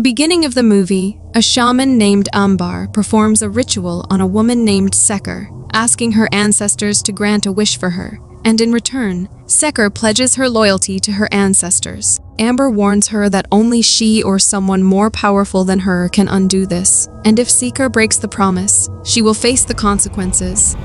beginning of the movie, a shaman named Ambar performs a ritual on a woman named Sekar, asking her ancestors to grant a wish for her, and in return, Sekar pledges her loyalty to her ancestors. Amber warns her that only she or someone more powerful than her can undo this, and if Sekar breaks the promise, she will face the consequences.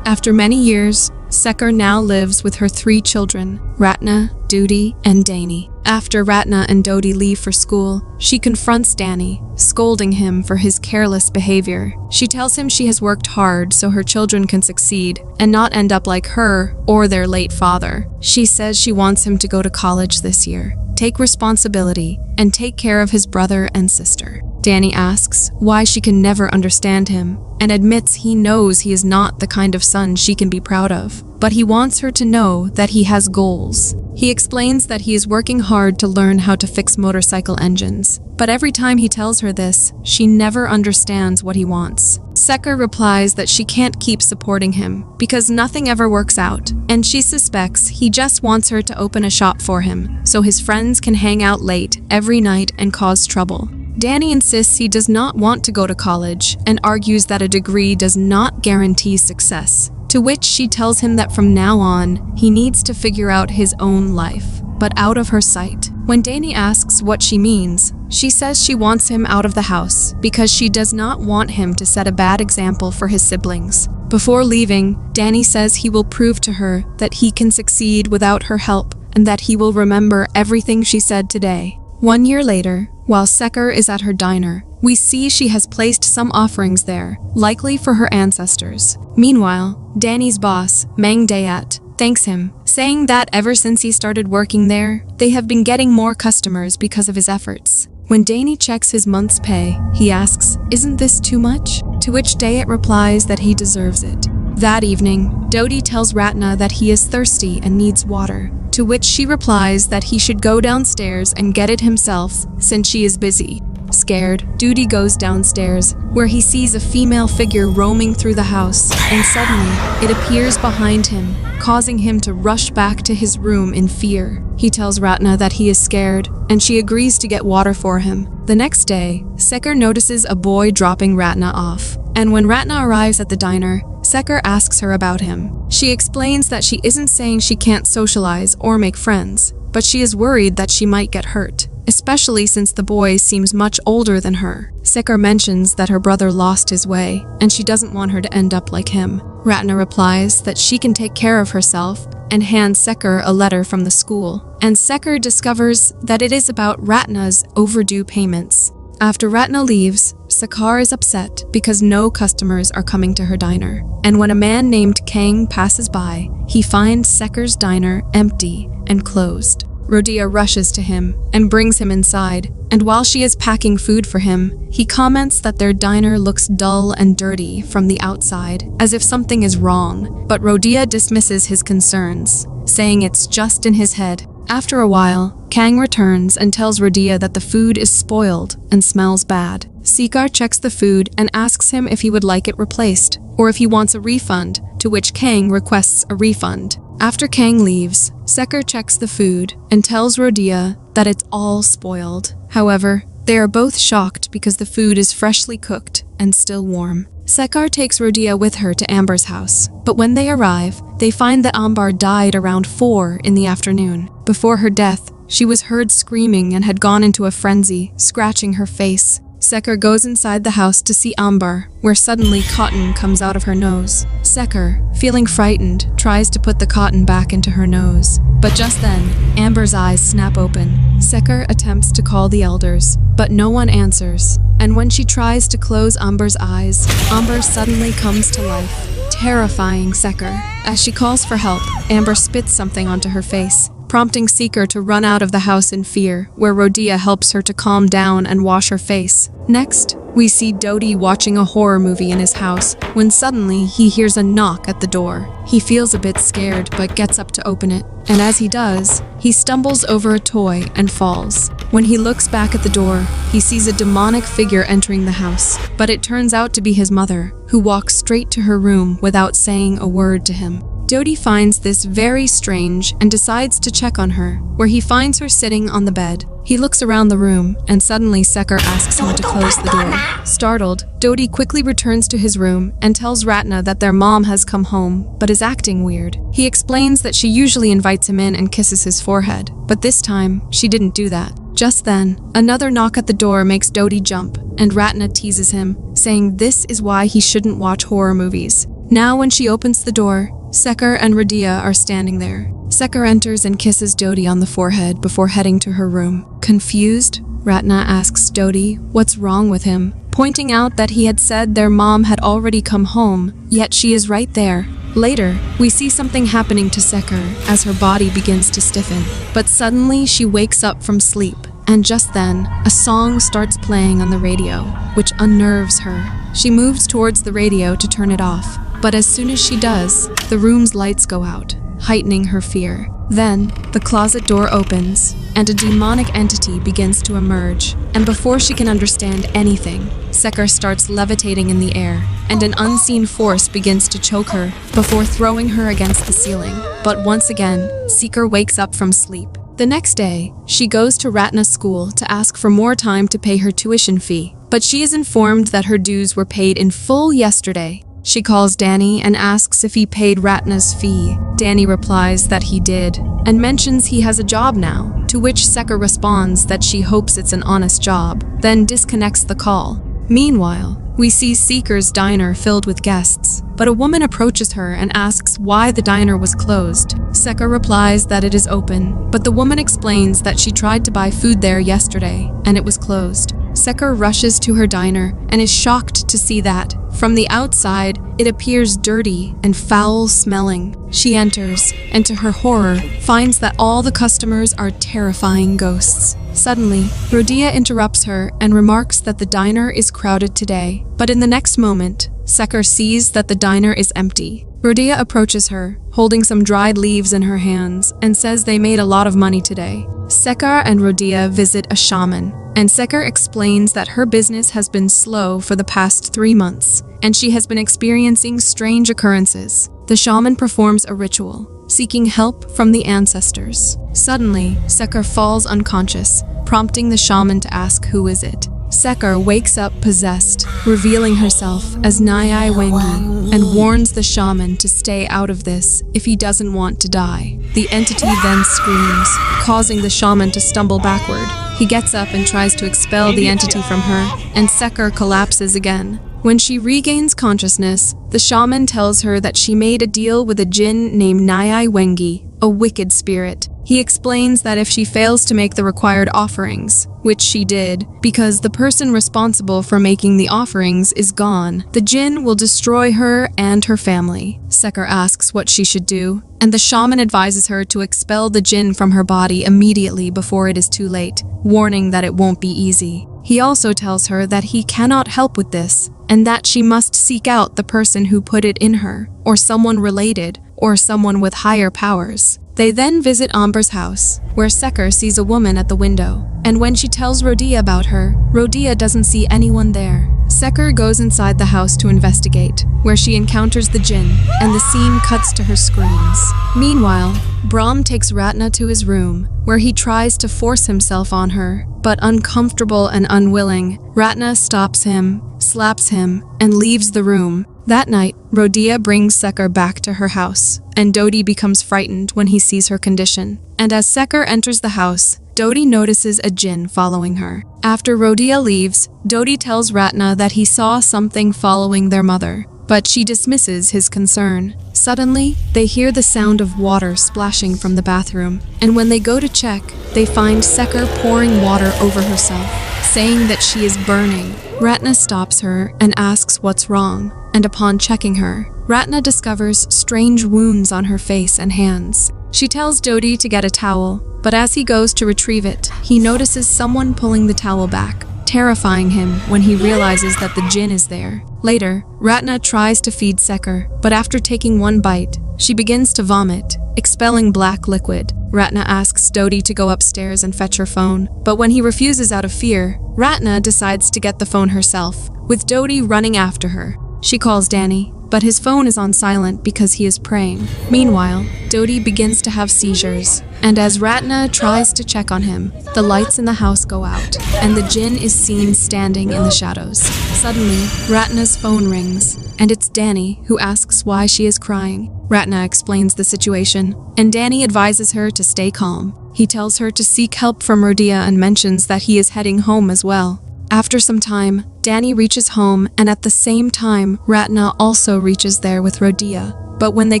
After many years, Sekar now lives with her 3 children, Ratna, Dodi, and Dani. After Ratna and Dodi leave for school, she confronts Dani, scolding him for his careless behavior. She tells him she has worked hard so her children can succeed and not end up like her or their late father. She says she wants him to go to college this year, take responsibility, and take care of his brother and sister. Dani asks why she can never understand him and admits he knows he is not the kind of son she can be proud of, but he wants her to know that he has goals. He explains that he is working hard to learn how to fix motorcycle engines, but every time he tells her this, she never understands what he wants. Sekar replies that she can't keep supporting him because nothing ever works out, and she suspects he just wants her to open a shop for him so his friends can hang out late every night and cause trouble. Dani insists he does not want to go to college and argues that a degree does not guarantee success, to which she tells him that from now on, he needs to figure out his own life, but out of her sight. When Dani asks what she means, she says she wants him out of the house because she does not want him to set a bad example for his siblings. Before leaving, Dani says he will prove to her that he can succeed without her help and that he will remember everything she said today. 1 year later, while Sekar is at her diner, we see she has placed some offerings there, likely for her ancestors. Meanwhile, Dani's boss, Mang Dayat, thanks him, saying that ever since he started working there, they have been getting more customers because of his efforts. When Dani checks his month's pay, he asks, "Isn't this too much?" To which Dayat replies that he deserves it. That evening, Dodi tells Ratna that he is thirsty and needs water, to which she replies that he should go downstairs and get it himself since she is busy. Scared, Dodi goes downstairs, where he sees a female figure roaming through the house, and suddenly, it appears behind him, causing him to rush back to his room in fear. He tells Ratna that he is scared, and she agrees to get water for him. The next day, Sekar notices a boy dropping Ratna off, and when Ratna arrives at the diner, Sekar asks her about him. She explains that she isn't saying she can't socialize or make friends, but she is worried that she might get hurt, especially since the boy seems much older than her. Sekar mentions that her brother lost his way, and she doesn't want her to end up like him. Ratna replies that she can take care of herself and hands Sekar a letter from the school, and Sekar discovers that it is about Ratna's overdue payments. After Ratna leaves, Sekar is upset because no customers are coming to her diner, and when a man named Kang passes by, he finds Sekar's diner empty and closed. Rodia rushes to him and brings him inside, and while she is packing food for him, he comments that their diner looks dull and dirty from the outside, as if something is wrong, but Rodia dismisses his concerns, saying it's just in his head. After a while, Kang returns and tells Rodia that the food is spoiled and smells bad. Sekar checks the food and asks him if he would like it replaced, or if he wants a refund, to which Kang requests a refund. After Kang leaves, Sekar checks the food and tells Rodia that it's all spoiled. However, they are both shocked because the food is freshly cooked and still warm. Sekar takes Rodia with her to Amber's house, but when they arrive, they find that Amber died around 4 in the afternoon. Before her death, she was heard screaming and had gone into a frenzy, scratching her face. Sekar goes inside the house to see Amber, where suddenly cotton comes out of her nose. Sekar, feeling frightened, tries to put the cotton back into her nose. But just then, Amber's eyes snap open. Sekar attempts to call the elders, but no one answers. And when she tries to close Amber's eyes, Amber suddenly comes to life, terrifying Sekar. As she calls for help, Amber spits something onto her face, prompting Sekar to run out of the house in fear, where Rodia helps her to calm down and wash her face. Next, we see Dodi watching a horror movie in his house, when suddenly he hears a knock at the door. He feels a bit scared but gets up to open it, and as he does, he stumbles over a toy and falls. When he looks back at the door, he sees a demonic figure entering the house, but it turns out to be his mother, who walks straight to her room without saying a word to him. Dodi finds this very strange and decides to check on her, where he finds her sitting on the bed. He looks around the room, and suddenly Sekar asks him to close the door. Startled, Dodi quickly returns to his room and tells Ratna that their mom has come home, but is acting weird. He explains that she usually invites him in and kisses his forehead, but this time, she didn't do that. Just then, another knock at the door makes Dodi jump, and Ratna teases him, saying this is why he shouldn't watch horror movies. Now when she opens the door, Sekar and Radia are standing there. Sekar enters and kisses Dodi on the forehead before heading to her room. Confused, Ratna asks Dodi what's wrong with him, pointing out that he had said their mom had already come home, yet she is right there. Later, we see something happening to Sekar as her body begins to stiffen, but suddenly she wakes up from sleep, and just then, a song starts playing on the radio, which unnerves her. She moves towards the radio to turn it off, but as soon as she does, the room's lights go out, heightening her fear. Then, the closet door opens, and a demonic entity begins to emerge, and before she can understand anything, Sekar starts levitating in the air, and an unseen force begins to choke her before throwing her against the ceiling. But once again, Sekar wakes up from sleep. The next day, she goes to Ratna's school to ask for more time to pay her tuition fee, but she is informed that her dues were paid in full yesterday. She calls Danny and asks if he paid Ratna's fee. Danny replies that he did, and mentions he has a job now, to which Sekar responds that she hopes it's an honest job, then disconnects the call. Meanwhile, we see Seeker's diner filled with guests, but a woman approaches her and asks why the diner was closed. Sekar replies that it is open, but the woman explains that she tried to buy food there yesterday, and it was closed. Sekar rushes to her diner and is shocked to see that, from the outside, it appears dirty and foul-smelling. She enters, and to her horror, finds that all the customers are terrifying ghosts. Suddenly, Radia interrupts her and remarks that the diner is crowded today, but in the next moment, Sekar sees that the diner is empty. Radia approaches her, holding some dried leaves in her hands, and says they made a lot of money today. Sekar and Radia visit a shaman, and Sekar explains that her business has been slow for the past 3 months, and she has been experiencing strange occurrences. The shaman performs a ritual, seeking help from the ancestors. Suddenly, Sekar falls unconscious, prompting the shaman to ask who is it. Sekar wakes up possessed, revealing herself as Nyai Wengi, and warns the shaman to stay out of this if he doesn't want to die. The entity then screams, causing the shaman to stumble backward. He gets up and tries to expel the entity from her, and Sekar collapses again. When she regains consciousness, the shaman tells her that she made a deal with a jinn named Nyai Wengi, a wicked spirit. He explains that if she fails to make the required offerings, which she did, because the person responsible for making the offerings is gone, the jinn will destroy her and her family. Sekar asks what she should do, and the shaman advises her to expel the jinn from her body immediately before it is too late, warning that it won't be easy. He also tells her that he cannot help with this, and that she must seek out the person who put it in her, or someone related, or someone with higher powers. They then visit Amber's house, where Sekar sees a woman at the window, and when she tells Radia about her, Radia doesn't see anyone there. Sekar goes inside the house to investigate, where she encounters the jinn, and the scene cuts to her screams. Meanwhile, Brahm takes Ratna to his room, where he tries to force himself on her, but uncomfortable and unwilling, Ratna stops him, slaps him, and leaves the room. That night, Radia brings Sekar back to her house, and Dodi becomes frightened when he sees her condition. And as Sekar enters the house, Dodi notices a jinn following her. After Radia leaves, Dodi tells Ratna that he saw something following their mother, but she dismisses his concern. Suddenly, they hear the sound of water splashing from the bathroom, and when they go to check, they find Sekar pouring water over herself, saying that she is burning. Ratna stops her and asks what's wrong, and upon checking her, Ratna discovers strange wounds on her face and hands. She tells Dodi to get a towel, but as he goes to retrieve it, he notices someone pulling the towel back, terrifying him when he realizes that the jinn is there. Later, Ratna tries to feed Sekar, but after taking one bite, she begins to vomit, expelling black liquid. Ratna asks Dodi to go upstairs and fetch her phone, but when he refuses out of fear, Ratna decides to get the phone herself, with Dodi running after her. She calls Danny, but his phone is on silent because he is praying. Meanwhile, Dodi begins to have seizures, and as Ratna tries to check on him, the lights in the house go out, and the jinn is seen standing in the shadows. Suddenly, Ratna's phone rings, and it's Danny who asks why she is crying. Ratna explains the situation, and Danny advises her to stay calm. He tells her to seek help from Rodia and mentions that he is heading home as well. After some time, Danny reaches home, and at the same time, Ratna also reaches there with Rodia. But when they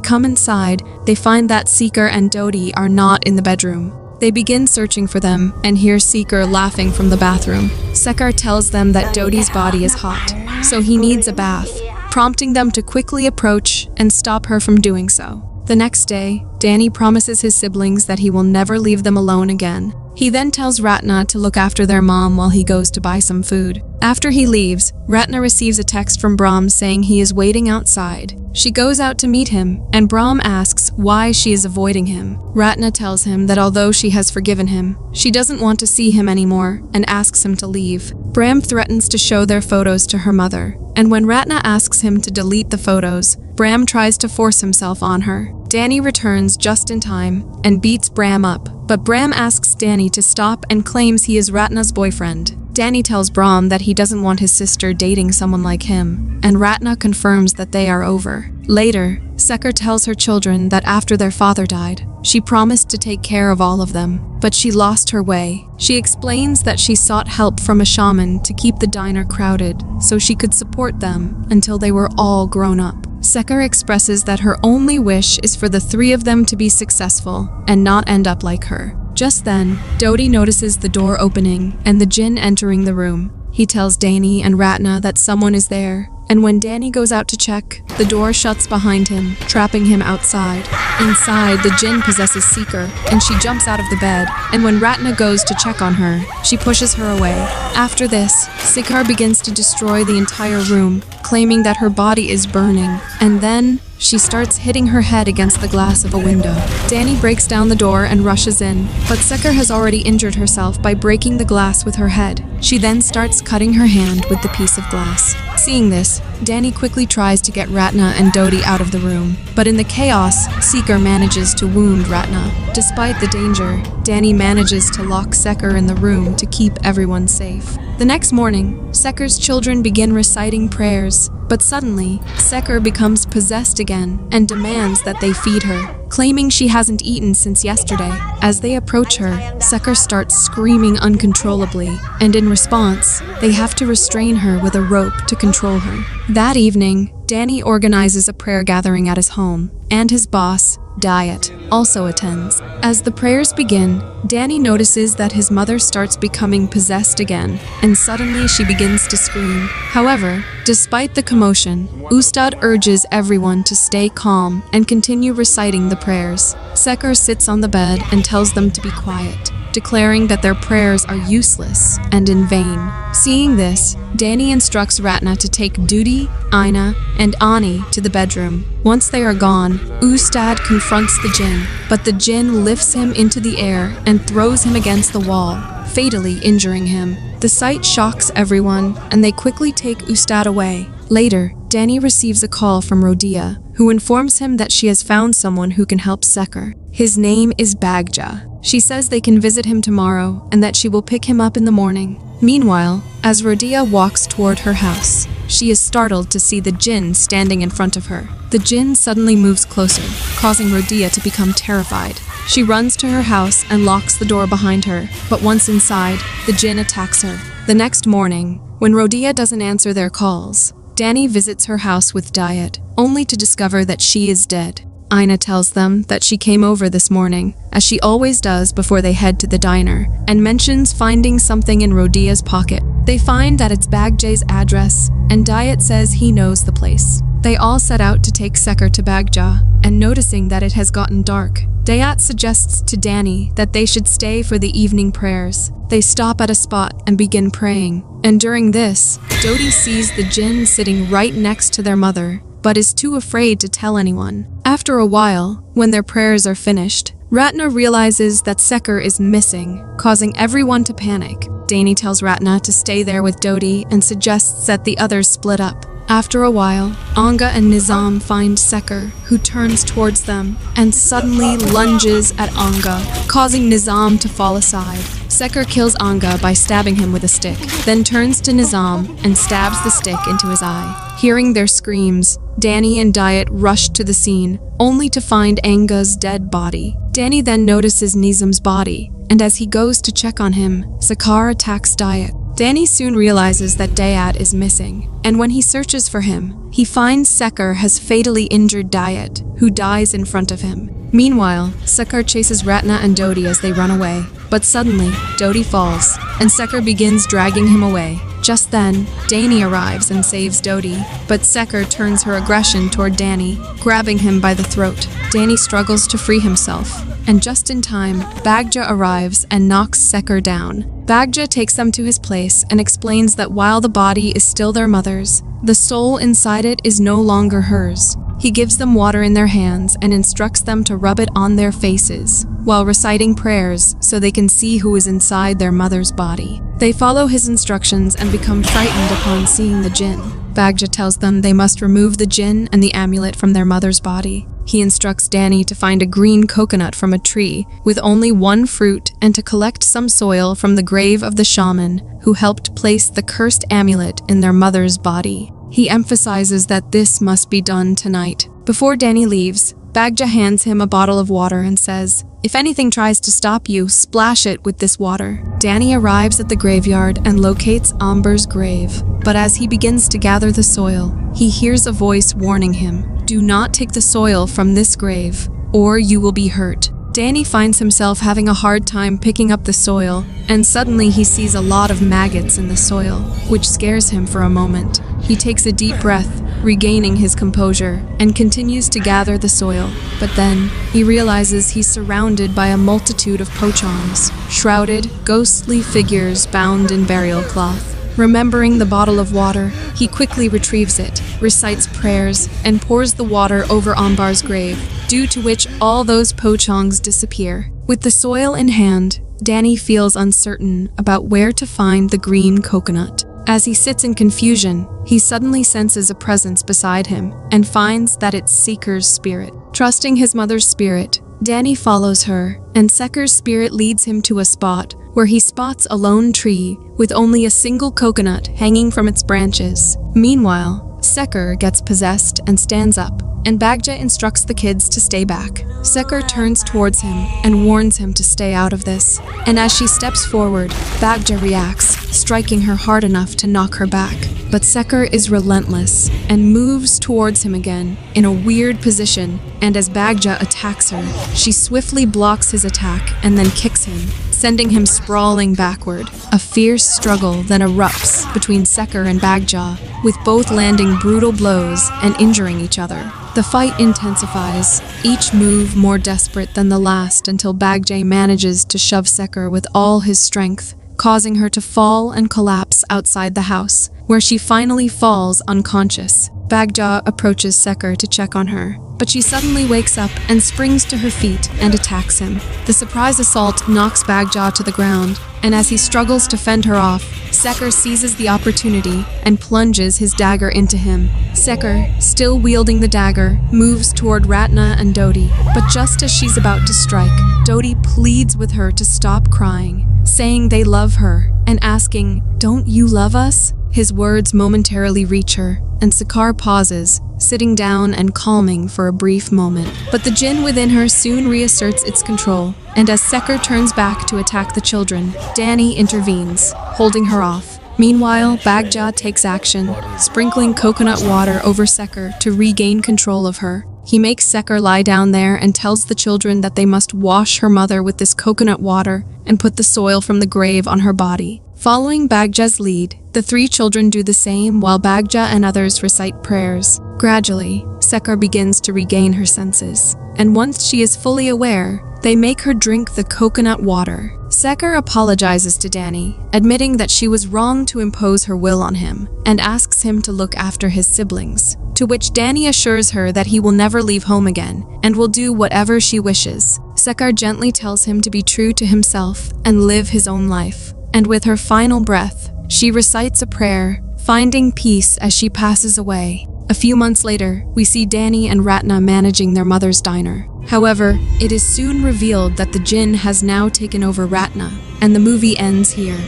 come inside, they find that Seeker and Dodi are not in the bedroom. They begin searching for them and hear Seeker laughing from the bathroom. Sekar tells them that Dodi's body is hot, so he needs a bath, prompting them to quickly approach and stop her from doing so. The next day, Danny promises his siblings that he will never leave them alone again. He then tells Ratna to look after their mom while he goes to buy some food. After he leaves, Ratna receives a text from Brahm saying he is waiting outside. She goes out to meet him, and Brahm asks why she is avoiding him. Ratna tells him that although she has forgiven him, she doesn't want to see him anymore and asks him to leave. Brahm threatens to show their photos to her mother, and when Ratna asks him to delete the photos, Brahm tries to force himself on her. Danny returns just in time and beats Brahm up, but Brahm asks Danny to stop and claims he is Ratna's boyfriend. Danny tells Brahm that he doesn't want his sister dating someone like him, and Ratna confirms that they are over. Later, Sekar tells her children that after their father died, she promised to take care of all of them, but she lost her way. She explains that she sought help from a shaman to keep the diner crowded so she could support them until they were all grown up. Sekar expresses that her only wish is for the three of them to be successful and not end up like her. Just then, Dodi notices the door opening and the jinn entering the room. He tells Danny and Ratna that someone is there, and when Danny goes out to check, the door shuts behind him, trapping him outside. Inside, the jinn possesses Seeker, and she jumps out of the bed, and when Ratna goes to check on her, she pushes her away. After this, Seeker begins to destroy the entire room, claiming that her body is burning, and then she starts hitting her head against the glass of a window. Danny breaks down the door and rushes in, but Sekar has already injured herself by breaking the glass with her head. She then starts cutting her hand with the piece of glass. Seeing this, Danny quickly tries to get Ratna and Dodi out of the room, but in the chaos, Seeker manages to wound Ratna. Despite the danger, Danny manages to lock Sekar in the room to keep everyone safe. The next morning, Sekar's children begin reciting prayers, but suddenly, Sekar becomes possessed again and demands that they feed her, claiming she hasn't eaten since yesterday. As they approach her, Sekar starts screaming uncontrollably, and in response, they have to restrain her with a rope to control her. That evening, Danny organizes a prayer gathering at his home, and his boss, Diet, also attends. As the prayers begin, Danny notices that his mother starts becoming possessed again, and suddenly she begins to scream. However, despite the commotion, Ustad urges everyone to stay calm and continue reciting the prayers. Sekar sits on the bed and tells them to be quiet, declaring that their prayers are useless and in vain. Seeing this, Danny instructs Ratna to take Dodi, Aina, and Ani to the bedroom. Once they are gone, Ustad confronts the jinn, but the jinn lifts him into the air and throws him against the wall, fatally injuring him. The sight shocks everyone, and they quickly take Ustad away. Later, Danny receives a call from Rodia, who informs him that she has found someone who can help Sekar. His name is Bagja. She says they can visit him tomorrow and that she will pick him up in the morning. Meanwhile, as Rodia walks toward her house, she is startled to see the jinn standing in front of her. The jinn suddenly moves closer, causing Rodia to become terrified. She runs to her house and locks the door behind her, but once inside, the jinn attacks her. The next morning, when Rodia doesn't answer their calls, Danny visits her house with Diet, only to discover that she is dead. Aina tells them that she came over this morning, as she always does before they head to the diner, and mentions finding something in Rodia's pocket. They find that it's Bagjay's address, and Diet says he knows the place. They all set out to take Sekar to Bagja, and noticing that it has gotten dark, Dayat suggests to Danny that they should stay for the evening prayers. They stop at a spot and begin praying, and during this, Dodi sees the jinn sitting right next to their mother, but is too afraid to tell anyone. After a while, when their prayers are finished, Ratna realizes that Sekar is missing, causing everyone to panic. Danny tells Ratna to stay there with Dodi and suggests that the others split up. After a while, Anga and Nizam find Sekar, who turns towards them and suddenly lunges at Anga, causing Nizam to fall aside. Sekar kills Anga by stabbing him with a stick, then turns to Nizam and stabs the stick into his eye. Hearing their screams, Danny and Diet rush to the scene, only to find Anga's dead body. Danny then notices Nizam's body, and as he goes to check on him, Sekar attacks Diet. Danny soon realizes that Dayat is missing, and when he searches for him, he finds Sekar has fatally injured Diet, who dies in front of him. Meanwhile, Sekar chases Ratna and Dodi as they run away, but suddenly, Dodi falls, and Sekar begins dragging him away. Just then, Danny arrives and saves Dodi, but Sekar turns her aggression toward Danny, grabbing him by the throat. Danny struggles to free himself, and just in time, Bagja arrives and knocks Sekar down. Bagja takes them to his place and explains that while the body is still their mother's, the soul inside it is no longer hers. He gives them water in their hands and instructs them to rub it on their faces, while reciting prayers so they can see who is inside their mother's body. They follow his instructions and become frightened upon seeing the jinn. Bagja tells them they must remove the jinn and the amulet from their mother's body. He instructs Danny to find a green coconut from a tree with only one fruit and to collect some soil from the grave of the shaman who helped place the cursed amulet in their mother's body. He emphasizes that this must be done tonight. Before Danny leaves, Bagja hands him a bottle of water and says, "If anything tries to stop you, splash it with this water." Danny arrives at the graveyard and locates Amber's grave, but as he begins to gather the soil, he hears a voice warning him, "Do not take the soil from this grave, or you will be hurt." Danny finds himself having a hard time picking up the soil, and suddenly he sees a lot of maggots in the soil, which scares him for a moment. He takes a deep breath, regaining his composure, and continues to gather the soil. But then, he realizes he's surrounded by a multitude of pochons, shrouded, ghostly figures bound in burial cloth. Remembering the bottle of water, he quickly retrieves it, recites prayers, and pours the water over Ambar's grave, due to which all those pochongs disappear. With the soil in hand, Danny feels uncertain about where to find the green coconut. As he sits in confusion, he suddenly senses a presence beside him and finds that it's Sekar's spirit. Trusting his mother's spirit, Danny follows her, and Sekar's spirit leads him to a spot where he spots a lone tree with only a single coconut hanging from its branches. Meanwhile, Sekar gets possessed and stands up, and Bagja instructs the kids to stay back. Sekar turns towards him and warns him to stay out of this, and as she steps forward, Bagja reacts, striking her hard enough to knock her back. But Sekar is relentless and moves towards him again in a weird position, and as Bagja attacks her, she swiftly blocks his attack and then kicks him, sending him sprawling backward. A fierce struggle then erupts between Sekar and Bagja, with both landing brutal blows and injuring each other. The fight intensifies, each move more desperate than the last until Bagja manages to shove Sekar with all his strength, causing her to fall and collapse outside the house, where she finally falls unconscious. Bagja approaches Sekar to check on her, but she suddenly wakes up and springs to her feet and attacks him. The surprise assault knocks Bagja to the ground, and as he struggles to fend her off, Sekar seizes the opportunity and plunges his dagger into him. Sekar, still wielding the dagger, moves toward Ratna and Dodi, but just as she's about to strike, Dodi pleads with her to stop crying, saying they love her, and asking, "Don't you love us?" His words momentarily reach her, and Sekar pauses, sitting down and calming for a brief moment. But the jinn within her soon reasserts its control, and as Sekar turns back to attack the children, Danny intervenes, holding her off. Meanwhile, Bagja takes action, sprinkling coconut water over Sekar to regain control of her. He makes Sekar lie down there and tells the children that they must wash her mother with this coconut water and put the soil from the grave on her body. Following Bagja's lead, the three children do the same while Bagja and others recite prayers. Gradually, Sekar begins to regain her senses, and once she is fully aware, they make her drink the coconut water. Sekar apologizes to Danny, admitting that she was wrong to impose her will on him, and asks him to look after his siblings, to which Danny assures her that he will never leave home again, and will do whatever she wishes. Sekar gently tells him to be true to himself and live his own life, and with her final breath, she recites a prayer, finding peace as she passes away. A few months later, we see Danny and Ratna managing their mother's diner. However, it is soon revealed that the jinn has now taken over Ratna, and the movie ends here.